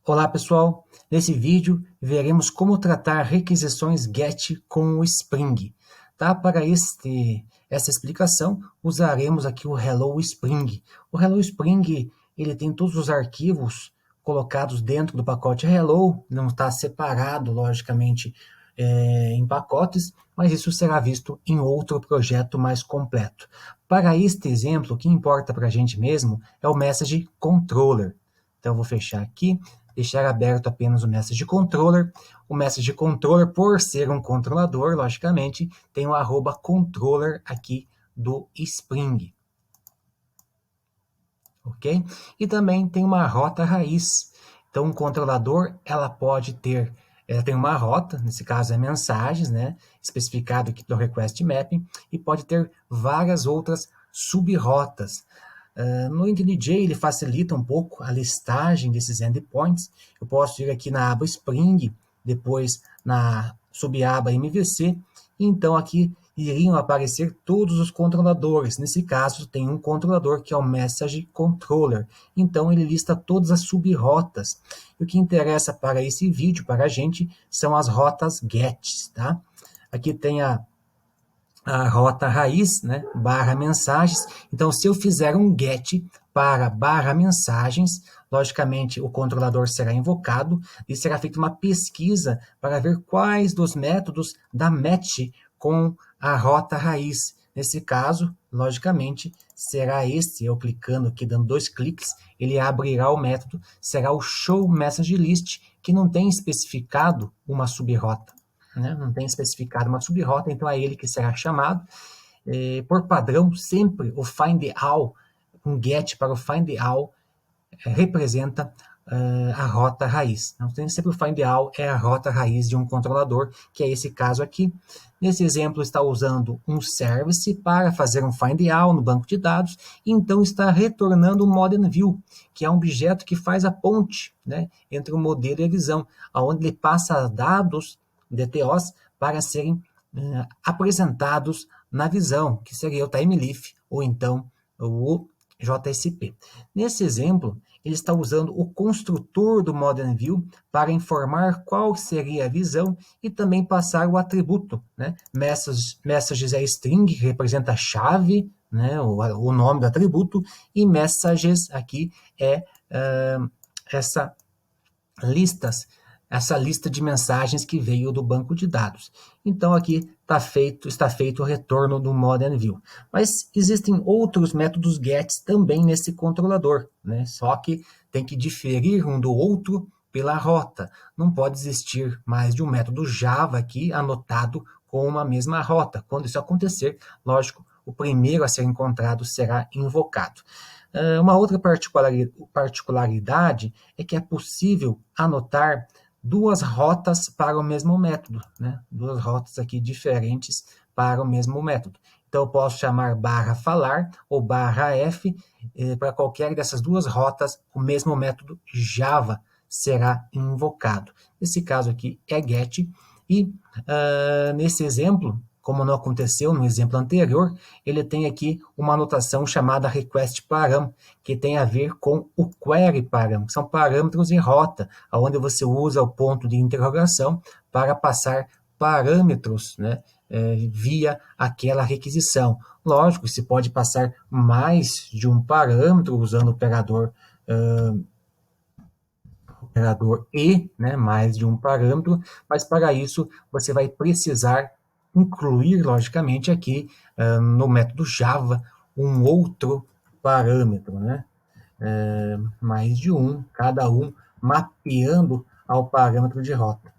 Olá pessoal, nesse vídeo veremos como tratar requisições GET com o Spring. Tá? Para essa explicação, usaremos aqui o Hello Spring. O Hello Spring ele tem todos os arquivos colocados dentro do pacote Hello, não está separado, logicamente, em pacotes, mas isso será visto em outro projeto mais completo. Para este exemplo, o que importa para a gente mesmo é o Message Controller. Então, eu vou fechar aqui, deixar aberto apenas o Message Controller. O Message Controller, por ser um controlador, logicamente, tem o @controller aqui do Spring. Ok? E também tem uma rota raiz. Então, um controlador, ela tem uma rota, nesse caso é mensagens, né? Especificado aqui pelo Request Mapping, e pode ter várias outras sub-rotas. No IntelliJ ele facilita um pouco a listagem desses endpoints. Eu posso ir aqui na aba Spring, depois na subaba MVC, e então aqui iriam aparecer todos os controladores. Nesse caso, tem um controlador que é o Message Controller. Então, ele lista todas as sub-rotas. E o que interessa para esse vídeo, para a gente, são as rotas GET. Tá? Aqui tem a rota raiz, né, barra mensagens. Então, se eu fizer um GET para barra mensagens, logicamente o controlador será invocado e será feita uma pesquisa para ver quais dos métodos dá match com a rota raiz. Nesse caso, logicamente, será eu clicando aqui, dando 2 cliques, ele abrirá o método, será o showMessageList, que não tem especificado uma subrota. Né? Não tem especificado uma subrota, então é ele que será chamado. Por padrão, sempre o findAll, um GET para o findAll, representa a rota raiz. Então, sempre o findAll é a rota raiz de um controlador, que é esse caso aqui. Nesse exemplo, está usando um service para fazer um findAll no banco de dados, e então está retornando um ModernView, que é um objeto que faz a ponte, né, entre o modelo e a visão, onde ele passa dados DTOs para serem apresentados na visão, que seria o TimeLeaf ou então o JSP. Nesse exemplo, ele está usando o construtor do ModernView para informar qual seria a visão e também passar o atributo. Né? Messages é string, que representa a chave, né? o nome do atributo, e messages aqui é essa lista de mensagens que veio do banco de dados. Então, aqui está feito o retorno do ModernView. Mas existem outros métodos GET também nesse controlador, né? Só que tem que diferir um do outro pela rota. Não pode existir mais de um método Java aqui anotado com uma mesma rota. Quando isso acontecer, lógico, o primeiro a ser encontrado será invocado. Uma outra particularidade é que é possível anotar duas rotas para o mesmo método, né? Duas rotas aqui diferentes para o mesmo método. Então, eu posso chamar barra falar ou barra F, para qualquer dessas duas rotas, o mesmo método Java será invocado. Nesse caso aqui é GET, e nesse exemplo, como não aconteceu no exemplo anterior, ele tem aqui uma anotação chamada requestParam, que tem a ver com o queryParam, que são parâmetros em rota, onde você usa o ponto de interrogação para passar parâmetros, né, via aquela requisição. Lógico, se pode passar mais de um parâmetro usando o operador e, né, mais de um parâmetro, mas para isso você vai precisar incluir, logicamente, aqui no método Java, um outro parâmetro, né? Mais de um, cada um mapeando ao parâmetro de rota.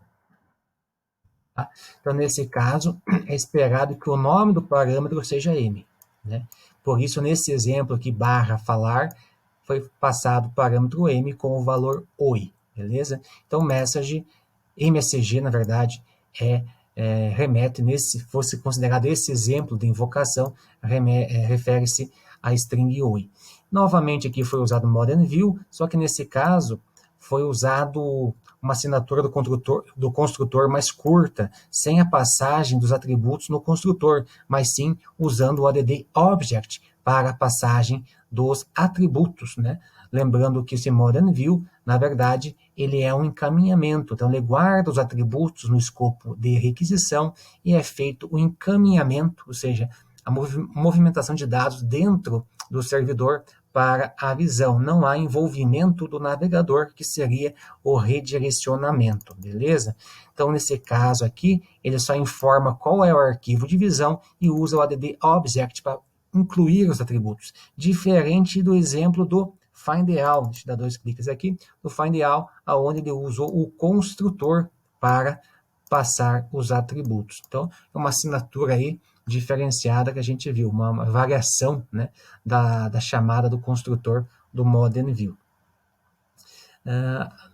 Tá? Então, nesse caso, é esperado que o nome do parâmetro seja M. Né? Por isso, nesse exemplo aqui, barra falar, foi passado o parâmetro M com o valor OI. Beleza? Então, MSG, na verdade, remete, fosse considerado esse exemplo de invocação, refere-se a string OI. Novamente aqui foi usado ModernView, só que nesse caso foi usado uma assinatura do construtor mais curta, sem a passagem dos atributos no construtor, mas sim usando o add object para a passagem dos atributos, né? Lembrando que esse ModernView na verdade, ele é um encaminhamento. Então, ele guarda os atributos no escopo de requisição e é feito o encaminhamento, ou seja, a movimentação de dados dentro do servidor para a visão. Não há envolvimento do navegador, que seria o redirecionamento, beleza? Então, nesse caso aqui, ele só informa qual é o arquivo de visão e usa o add object para incluir os atributos. Diferente do exemplo do findAll. Deixa eu dar 2 cliques aqui. No findAll, onde ele usou o construtor para passar os atributos. Então, é uma assinatura aí diferenciada que a gente viu, uma variação, né, da chamada do construtor do Modern View.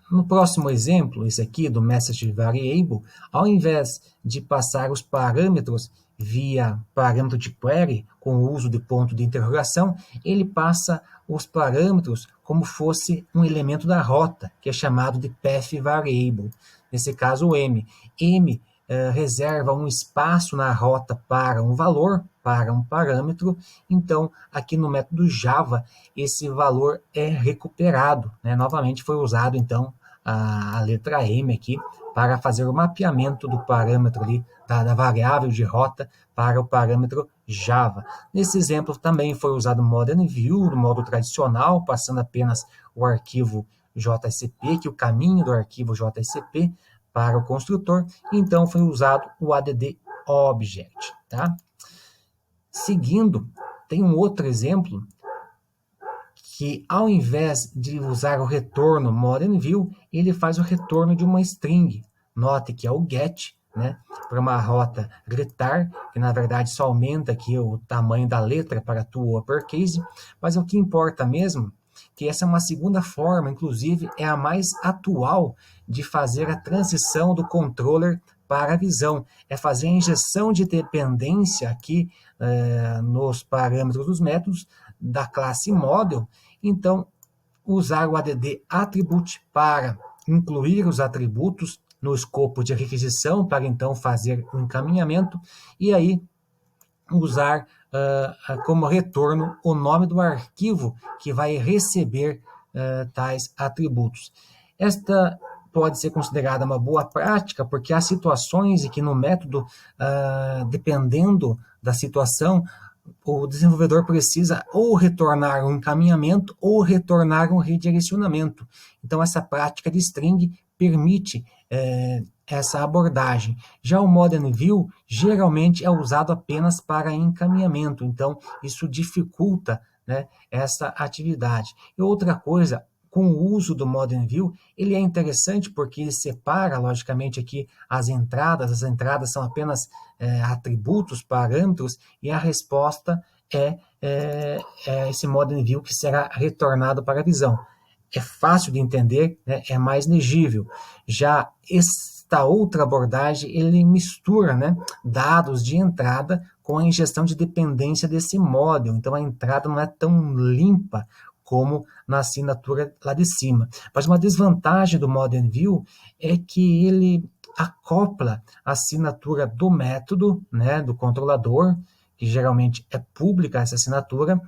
No próximo exemplo, esse aqui do Message Variable, ao invés de passar os parâmetros via parâmetro de query, com o uso de ponto de interrogação, ele passa os parâmetros como fosse um elemento da rota, que é chamado de Path Variable. Nesse caso, o M. M reserva um espaço na rota para um valor, para um parâmetro. Então, aqui no método Java, esse valor é recuperado, né? Novamente foi usado, então, a letra M aqui para fazer o mapeamento do parâmetro ali, da variável de rota para o parâmetro Java. Nesse exemplo também foi usado o Modern View, no modo tradicional, passando apenas o arquivo JSP, que é o caminho do arquivo JSP, para o construtor, então foi usado o add object, tá? Seguindo, tem um outro exemplo que, ao invés de usar o retorno Modern View, ele faz o retorno de uma string. Note que é o get, né, para uma rota gritar, que na verdade só aumenta aqui o tamanho da letra para to uppercase, mas o que importa mesmo que essa é uma segunda forma, inclusive é a mais atual de fazer a transição do controller para a visão. É fazer a injeção de dependência aqui nos parâmetros dos métodos da classe model. Então, usar o add attribute para incluir os atributos no escopo de requisição, para então fazer o encaminhamento, e aí usar como retorno o nome do arquivo que vai receber tais atributos. Esta pode ser considerada uma boa prática, porque há situações em que no método, dependendo da situação, o desenvolvedor precisa ou retornar um encaminhamento ou retornar um redirecionamento. Então, essa prática de string permite essa abordagem. Já o Modern View geralmente é usado apenas para encaminhamento, então isso dificulta, né, essa atividade. E outra coisa, com o uso do Modern View, ele é interessante porque ele separa, logicamente, aqui as entradas são apenas atributos, parâmetros, e a resposta é esse Modern View que será retornado para a visão. É fácil de entender, né? É mais legível. Já esta outra abordagem, ele mistura, né, dados de entrada com a injeção de dependência desse model. Então, a entrada não é tão limpa como na assinatura lá de cima. Mas uma desvantagem do Modern View é que ele acopla a assinatura do método, né, do controlador, que geralmente é pública essa assinatura,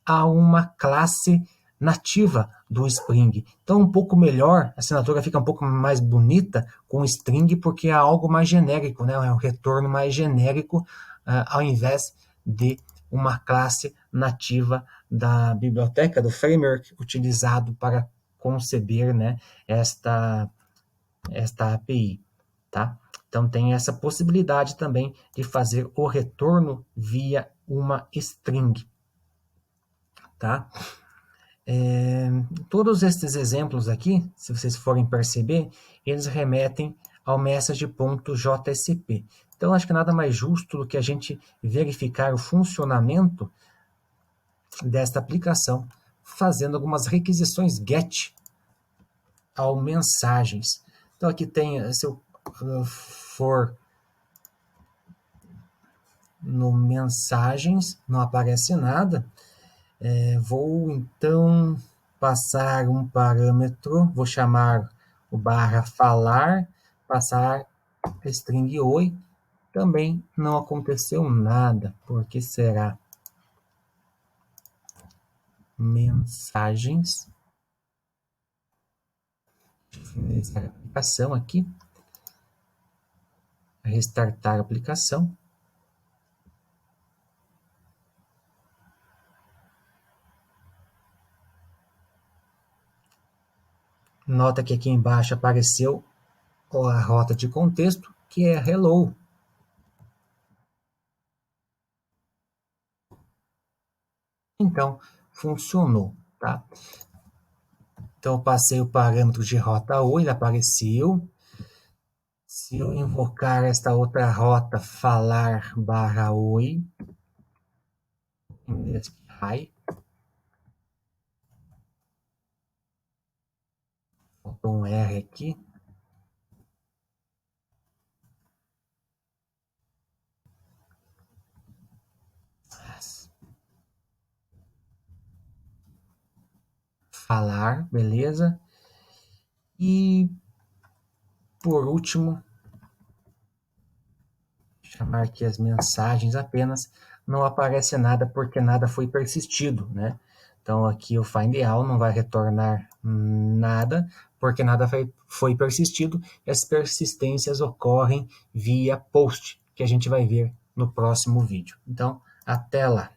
a uma classe nativa do Spring. Então, um pouco melhor, a assinatura fica um pouco mais bonita com o String, porque é algo mais genérico, né? É um retorno mais genérico, ao invés de uma classe nativa da biblioteca, do framework utilizado para conceber, né, esta API. Tá? Então, tem essa possibilidade também de fazer o retorno via uma string. Tá? Todos esses exemplos aqui, se vocês forem perceber, eles remetem ao message.jsp. Então, acho que nada mais justo do que a gente verificar o funcionamento desta aplicação, fazendo algumas requisições GET ao mensagens. Então, aqui tem, se eu for no mensagens, não aparece nada. Vou então passar um parâmetro, vou chamar o barra falar, passar string oi, também não aconteceu nada. Por que será? Mensagens. Finalizar a aplicação aqui. Restartar a aplicação. Nota que aqui embaixo apareceu a rota de contexto, que é hello. Então, funcionou, tá? Então, eu passei o parâmetro de rota oi, ele apareceu. Se eu invocar esta outra rota, falar barra oi, hi, faltou um R aqui. Falar, beleza? E, por último, chamar aqui as mensagens apenas, não aparece nada porque nada foi persistido, né? Então aqui o find all não vai retornar nada porque nada foi persistido e as persistências ocorrem via post, que a gente vai ver no próximo vídeo. Então, até lá!